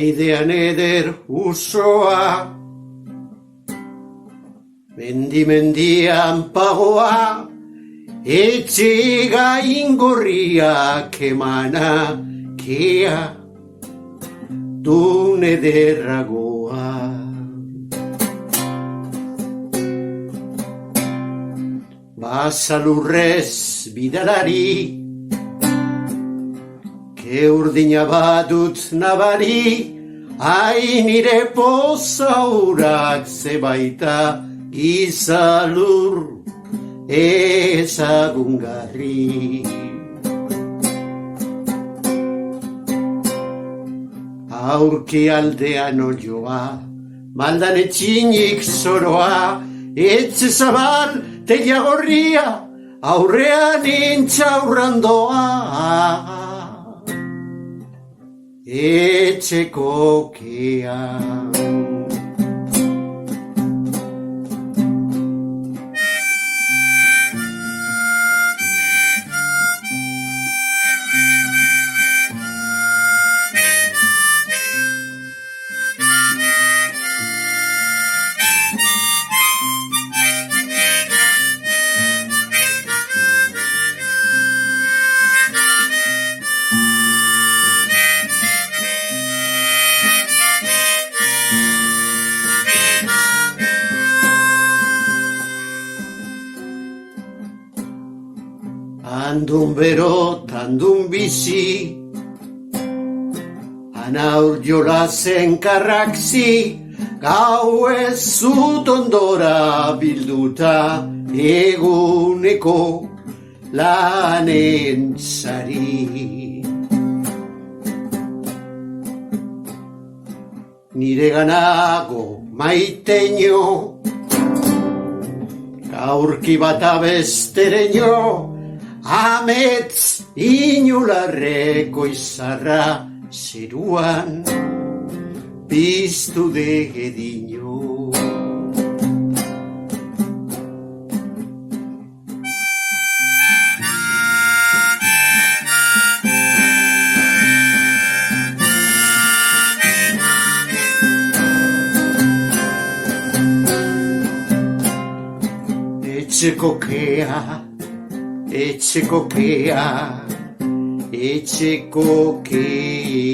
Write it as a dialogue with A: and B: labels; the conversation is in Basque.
A: Maidean eder usoa, mendian pagoa, etxe gaingorriak emana kea, dun ederragoa. Basalurrez bidalari, ke urdina badut nabari, hain nire pozaurak zebaita gizalur ezagungarri. Aurki aldean olioa, maldan etxinik zoroa, etxe zabal tegia gorria, aurrean intxaurrandoa. Etxeko kea. Andun bero, tandun bizi, anaur jolazen karraksi, gau ez zut ondora bilduta, eguneko lanen zari. Nire ganago maiteño, gaurki bat abestereño, amets inularreko izarra zeruan piztu degedino. Etxeko kea, etxeko kea, etxeko kea.